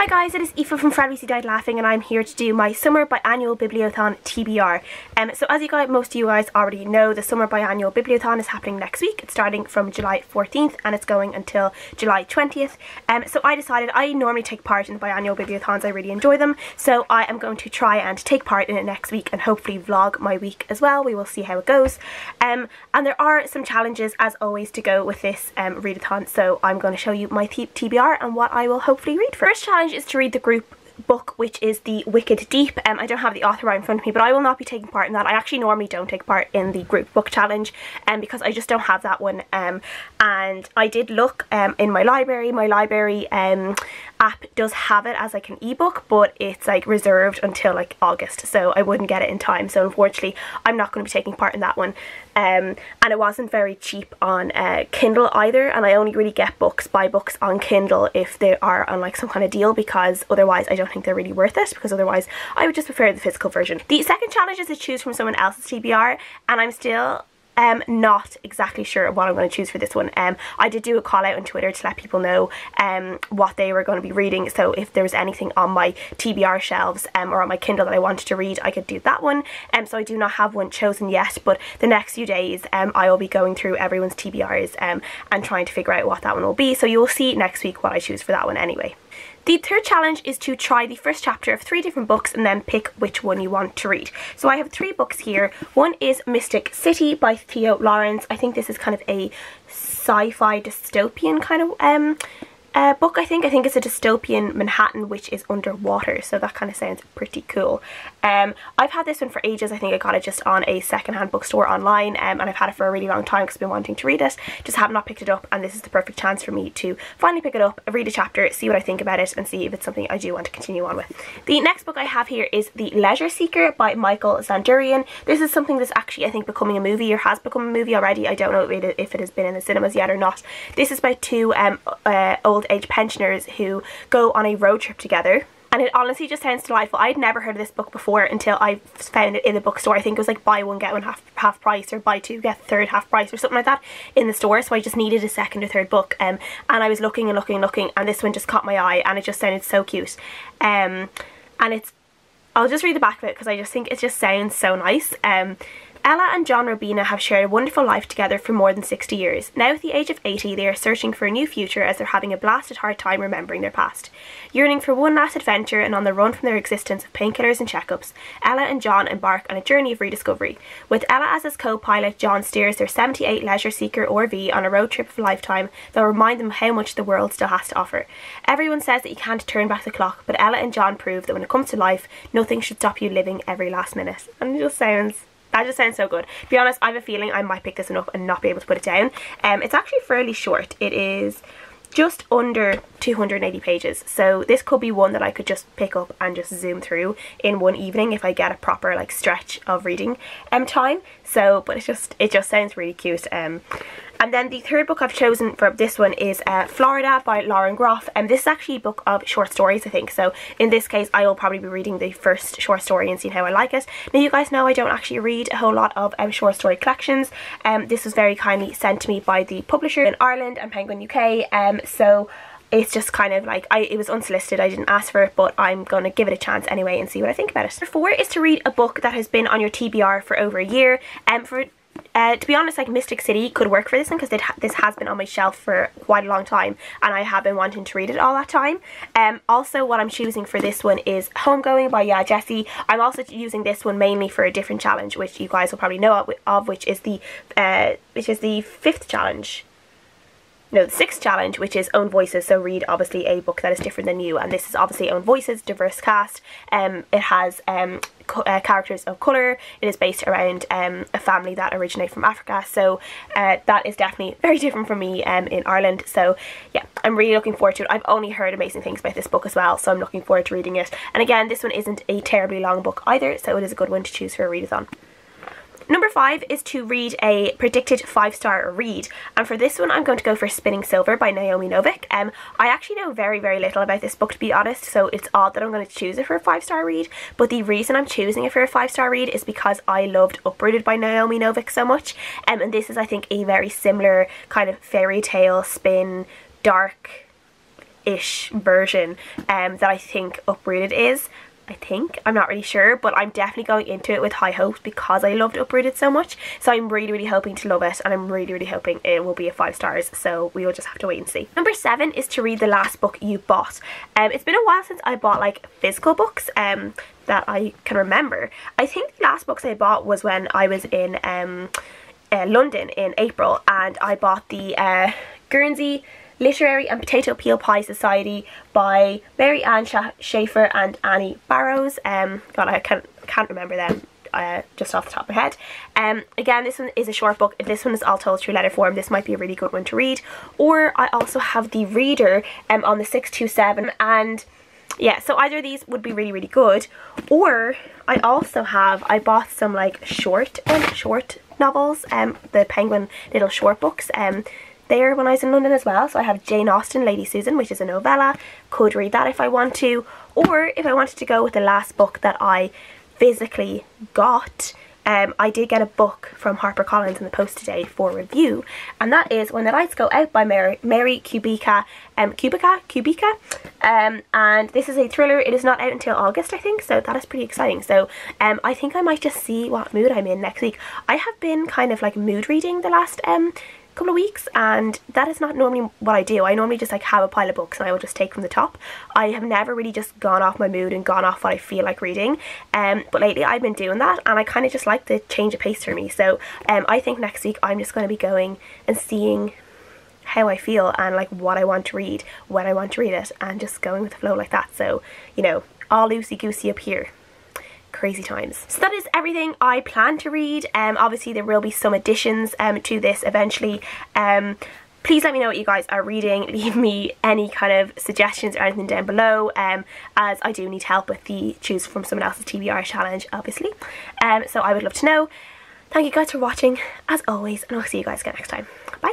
Hi guys, it is Aoife from Fred Weasley Died Laughing, and I'm here to do my Summer Biannual Bibliothon TBR. So as most of you guys already know, the Summer Biannual Bibliothon is happening next week. It's starting from July 14th and it's going until July 20th. So I decided I normally take part in the Biannual Bibliothons. I really enjoy them. So I am going to try and take part in it next week and hopefully vlog my week as well. We will see how it goes. And there are some challenges as always to go with this readathon. So I'm going to show you my TBR and what I will hopefully read. First challenge is to read the group book, which is The Wicked Deep. I don't have the author right in front of me, but I will not be taking part in that. I actually normally don't take part in the group book challenge because I just don't have that one. And I did look in my library app does have it as like an ebook, but it's like reserved until like August, so I wouldn't get it in time. So unfortunately I'm not going to be taking part in that one. And it wasn't very cheap on Kindle either, and I only really buy books on Kindle if they are on like some kind of deal, because otherwise I don't think they're really worth it, because otherwise I would just prefer the physical version. The second challenge is to choose from someone else's TBR, and I'm still not exactly sure what I'm going to choose for this one. I did do a call out on Twitter to let people know what they were going to be reading, so if there was anything on my TBR shelves or on my Kindle that I wanted to read, I could do that one. So I do not have one chosen yet, but the next few days I will be going through everyone's TBRs and trying to figure out what that one will be, so you will see next week what I choose for that one anyway. The third challenge is to try the first chapter of 3 different books and then pick which one you want to read. So I have 3 books here. One is Mystic City by Theo Lawrence. I think this is kind of a sci-fi dystopian kind of book. I think it's a dystopian Manhattan which is underwater, so that kind of sounds pretty cool. I've had this one for ages. I think I got it just on a secondhand bookstore online, and I've had it for a really long time because I've been wanting to read it, just have not picked it up, and this is the perfect chance for me to finally pick it up, read a chapter, see what I think about it, and see if it's something I do want to continue on with. The next book I have here is The Leisure Seeker by Michael Zandurian. This is something that's actually I think becoming a movie, or has become a movie already. I don't know if it has been in the cinemas yet or not. This is about 2 old age pensioners who go on a road trip together, and it honestly just sounds delightful. I'd never heard of this book before until I found it in the bookstore. I think it was like buy one get one half price, or buy 2 get third half price, or something like that in the store, so I just needed a second or third book, and I was looking and this one just caught my eye, and it just sounded so cute. And I'll just read the back of it because I just think it just sounds so nice. Ella and John Robina have shared a wonderful life together for more than 60 years. Now at the age of 80, they are searching for a new future as they're having a blasted hard time remembering their past. Yearning for one last adventure and on the run from their existence of painkillers and checkups, Ella and John embark on a journey of rediscovery. With Ella as his co-pilot, John steers their 78 Leisure Seeker RV on a road trip of a lifetime that will remind them how much the world still has to offer. Everyone says that you can't turn back the clock, but Ella and John prove that when it comes to life, nothing should stop you living every last minute. And that just sounds so good. To be honest, I have a feeling I might pick this one up and not be able to put it down. It's actually fairly short. It is just under 280 pages, so this could be one that I could just pick up and just zoom through in one evening if I get a proper like stretch of reading time. So, but it just sounds really cute. And then the third book I've chosen for this one is Florida by Lauren Groff, and this is actually a book of short stories, I think. So in this case I will probably be reading the first short story and seeing how I like it. Now you guys know I don't actually read a whole lot of short story collections. This was very kindly sent to me by the publisher in Ireland and Penguin UK, so it's just kind of like, it was unsolicited, I didn't ask for it, but I'm going to give it a chance anyway and see what I think about it. Number 4 is to read a book that has been on your TBR for over a year. To be honest, like Mystic City could work for this one because this has been on my shelf for quite a long time and I have been wanting to read it all that time. Also what I'm choosing for this one is Homegoing by Jessie. I'm also using this one mainly for a different challenge, which you guys will probably know of, which is the 5th challenge. No, the 6th challenge, which is Own Voices. So read obviously a book that is different than you, and this is obviously Own Voices, diverse cast. It has characters of colour. It is based around a family that originate from Africa, so that is definitely very different from me in Ireland. So yeah, I'm really looking forward to it. I've only heard amazing things about this book as well, so I'm looking forward to reading it. And again, this one isn't a terribly long book either, so it is a good one to choose for a readathon. Number 5 is to read a predicted 5-star read, and for this one I'm going to go for Spinning Silver by Naomi Novik. I actually know very little about this book, to be honest, so it's odd that I'm going to choose it for a 5-star read, but the reason I'm choosing it for a 5-star read is because I loved Uprooted by Naomi Novik so much, and this is I think a very similar kind of fairy tale spin, dark ish version that I think Uprooted is. I'm not really sure, but I'm definitely going into it with high hopes because I loved Uprooted so much. So I'm really hoping to love it, and I'm really hoping it will be a 5 stars, so we will just have to wait and see. Number 7 is to read the last book you bought. It's been a while since I bought like physical books that I can remember. I think the last books I bought was when I was in London in April, and I bought the Guernsey Literary and Potato Peel Pie Society by Mary Ann Schaefer and Annie Barrows. God, I can't remember them just off the top of my head. Again, this one is a short book. This one is all told through letter form. This might be a really good one to read. Or I also have the Reader on the 627, and yeah, so either of these would be really good. Or I bought some like short novels, the Penguin little short books there when I was in London as well. So I have Jane Austen, Lady Susan, which is a novella. Could read that if I want to. Or if I wanted to go with the last book that I physically got, I did get a book from HarperCollins in the post today for review, and that is When the Lights Go Out by Mary Kubica, and this is a thriller. It is not out until August, I think, so that is pretty exciting. So I think I might just see what mood I'm in next week. I have been kind of like mood reading the last couple of weeks, and that is not normally what I do. I normally just like have a pile of books and I will just take from the top. I have never really just gone off my mood and gone off what I feel like reading, but lately I've been doing that, and I kind of just like the change of pace for me. So I think next week I'm just going to be going and seeing how I feel and like what I want to read, when I want to read it, and just going with the flow like that. So, you know, all loosey goosey up here. Crazy times. So that is everything I plan to read. Obviously there will be some additions to this eventually. Please let me know what you guys are reading. Leave me any kind of suggestions or anything down below, as I do need help with the choose from someone else's TBR challenge, obviously. So I would love to know. Thank you guys for watching as always, and I'll see you guys again next time. Bye.